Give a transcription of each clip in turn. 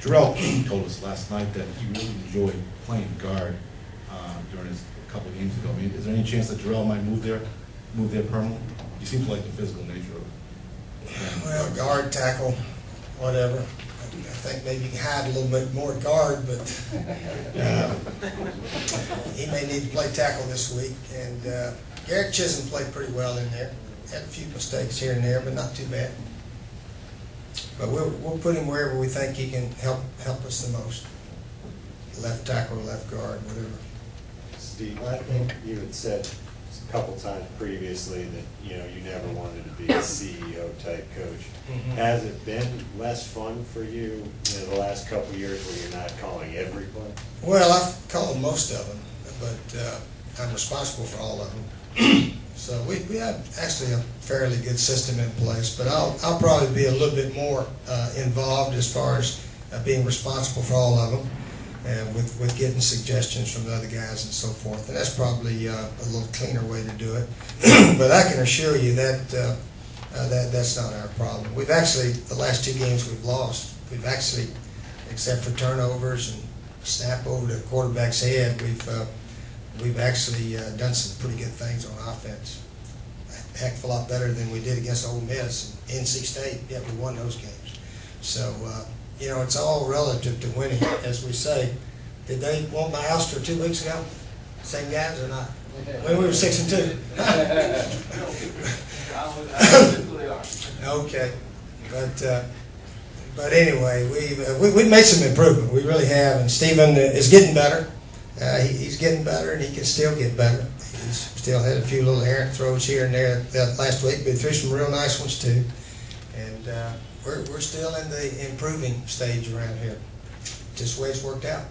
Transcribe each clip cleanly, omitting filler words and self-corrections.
Jarrell told us last night that he really enjoyed playing guard during his couple of games ago. I mean, is there any chance that Jarrell might move there permanently? He seems to like the physical nature of it. Well, guard, tackle, whatever. I think maybe you can hide a little bit more guard, but he may need to play tackle this week. And Garrett Chisholm played pretty well in there. Had a few mistakes here and there, but not too bad. But we'll put him wherever we think he can help us the most. Left tackle, left guard, whatever. Steve, I think you had said a couple times previously that you never wanted to be a CEO type coach. Mm-hmm. Has it been less fun for you the last couple of years where you're not calling every play? Well, I've called most of them, but I'm responsible for all of them. So we have actually a fairly good system in place, but I'll probably be a little bit more involved as far as being responsible for all of them, and with getting suggestions from the other guys and so forth. And that's probably a little cleaner way to do it. But I can assure you that that's not our problem. We've actually, the last two games we've lost, we've actually, except for turnovers and snap over the quarterback's head, we've actually done some pretty good things on offense. A heck of a lot better than we did against Ole Miss and NC State. Yeah, we won those games. So, it's all relative to winning, as we say. Did they want my ouster 2 weeks ago? Same guys or not? When we were 6-2. Okay, but anyway, we've made some improvement. We really have, and Stephen is getting better. He's getting better, and he can still get better. He's still had a few little errant throws here and there last week, but threw some real nice ones too. And we're still in the improving stage around here. Just the way it's worked out.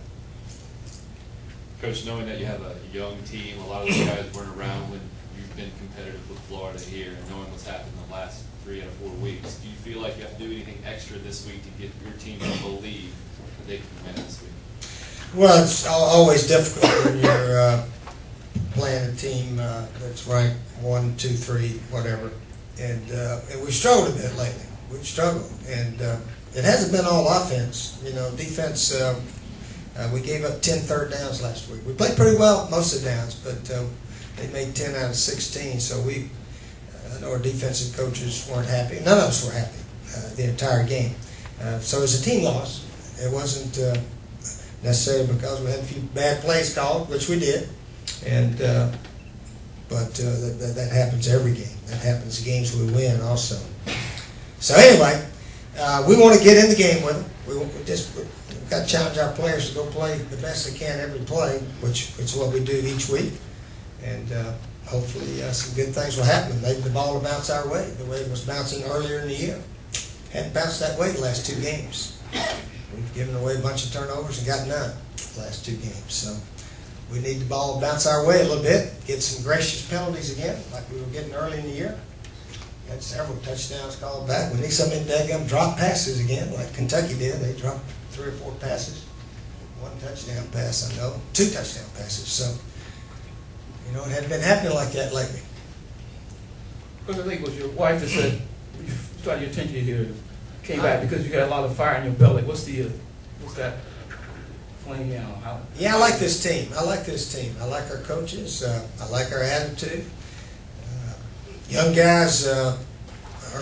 Coach, knowing that you have a young team, a lot of those guys weren't around when you've been competitive with Florida here, and knowing what's happened in the last 3 out of 4 weeks, do you feel like you have to do anything extra this week to get your team to believe that they can win this week? Well, it's always difficult when you're playing a team that's ranked 1, 2, 3, whatever. And we've struggled a bit lately. We've struggled, and it hasn't been all offense. Defense. We gave up 10 third downs last week. We played pretty well most of the downs, but they made 10 out of 16. So I know our defensive coaches weren't happy. None of us were happy the entire game. So as a team loss, it wasn't necessarily because we had a few bad plays called, which we did, and but that happens every game. That happens in games we win also. So anyway, we want to get in the game with them. We've got to challenge our players to go play the best they can every play, which is what we do each week. And hopefully some good things will happen. Maybe the ball will bounce our way the way it was bouncing earlier in the year. Hadn't bounced that way the last 2 games. We've given away a bunch of turnovers and got none the last 2 games. So we need the ball to bounce our way a little bit, get some gracious penalties again, like we were getting early in the year. Had several touchdowns called back. We need some in-daggum drop passes again, like Kentucky did. They dropped 3 or 4 passes. 1 touchdown pass, I know. 2 touchdown passes. So, it hadn't been happening like that lately. Because I think it was your wife that said you started your tenure here, came back because you got a lot of fire in your belly. What's that flame? Yeah, I like this team. I like our coaches. I like our attitude. Young guys are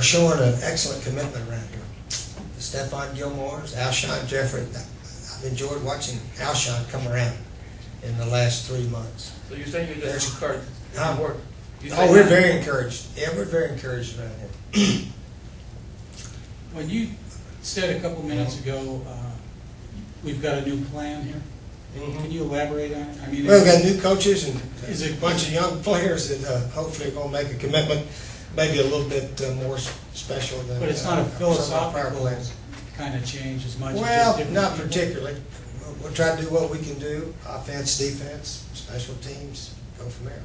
showing an excellent commitment around here. The Stephon Gilmore's, Alshon Jeffrey. I've enjoyed watching Alshon come around in the last 3 months. So you're saying you're just encouraged? We're very encouraged. Yeah, we're very encouraged around here. When you said a couple minutes ago, we've got a new plan here. Mm-hmm. Can you elaborate on it? We've got new coaches and a bunch of young players that hopefully are going to make a commitment, maybe a little bit more special than. But it's not a philosophical plans. kind of change as much. Well, as just not people. particularly. We'll try to do what we can do: offense, defense, special teams. Go from there.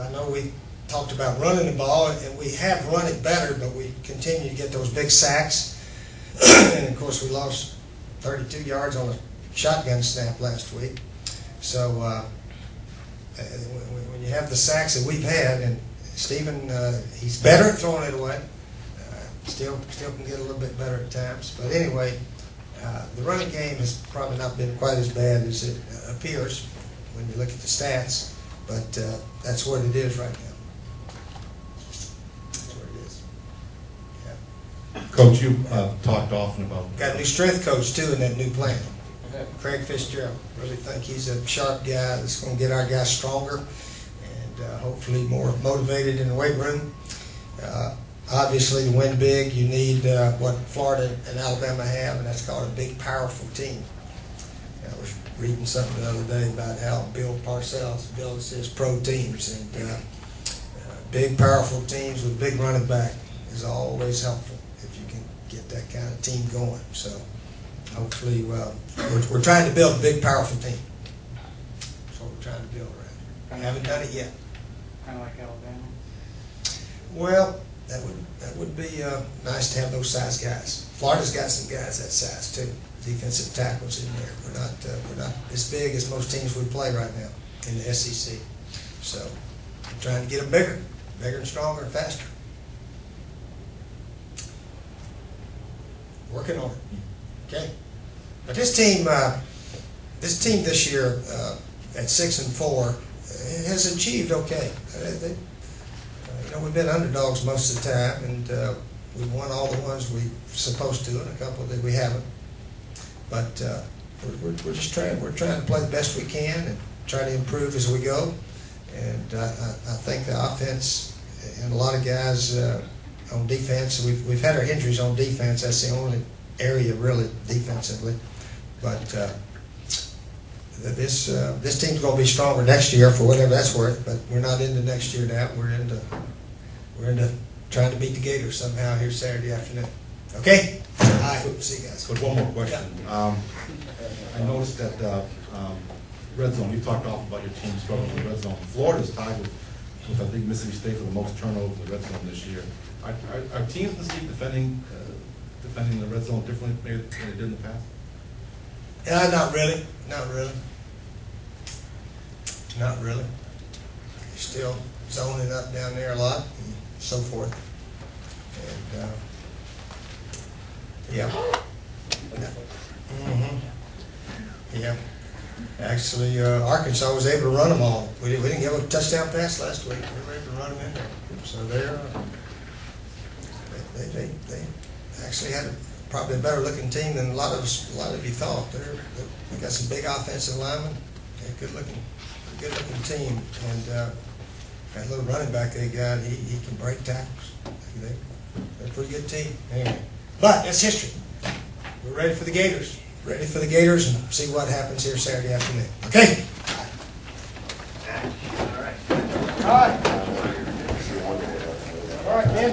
I know we talked about running the ball, and we have run it better, but we continue to get those big sacks. And of course, we lost 32 yards on a shotgun snap last week. So when you have the sacks that we've had, and Stephen, he's better at throwing it away. Still can get a little bit better at times. But anyway, The running game has probably not been quite as bad as it appears when you look at the stats, but that's what it is right now. That's what it is. Yeah. Coach, you talked often about. Got a new strength coach too in that new plan. Craig Fitzgerald. Really think he's a sharp guy that's going to get our guys stronger and hopefully more motivated in the weight room. Obviously, to win big, you need what Florida and Alabama have, and that's called a big, powerful team. I was reading something the other day about how Bill Parcells builds his pro teams, and big, powerful teams with big running back is always helpful if you can get that kind of team going. So hopefully, we're trying to build a big, powerful team. That's what we're trying to build around here. We haven't done it yet. Kind of like Alabama. Well, that would be nice to have those size guys. Florida's got some guys that size too. Defensive tackles in there. We're not as big as most teams we play right now in the SEC. So we're trying to get them bigger and stronger and faster. Working on it. Okay. But this team this year at 6-4 has achieved okay. We've been underdogs most of the time, and we've won all the ones we're supposed to, and a couple that we haven't. But we're just trying. We're trying to play the best we can and try to improve as we go. And I think the offense and a lot of guys on defense. We've had our injuries on defense. That's the only area really defensively. But this team's going to be stronger next year for whatever that's worth. But we're not into next year now. We're into trying to beat the Gators somehow here Saturday afternoon. Okay? All right. See you guys. But one more question. Yeah. I noticed that red zone, you talked often about your team struggling with red zone. Florida's tied with I think Mississippi State for the most turnovers in the red zone this year. Are teams in the league defending the red zone differently maybe than they did in the past? Not really. Not really. Not really. Still zoning up down there a lot and so forth. And yeah. Mm-hmm. Yeah. Actually, Arkansas was able to run them all. We didn't give a touchdown pass last week. We were able to run them in there. So they actually had probably a better looking team than a lot of you thought. They got some big offensive linemen. They're good looking team. And that little running back they got, he can break tackles. They're a pretty good team. Anyway, but that's history. We're ready for the Gators. Ready for the Gators and see what happens here Saturday afternoon. Okay? All right. All right, man.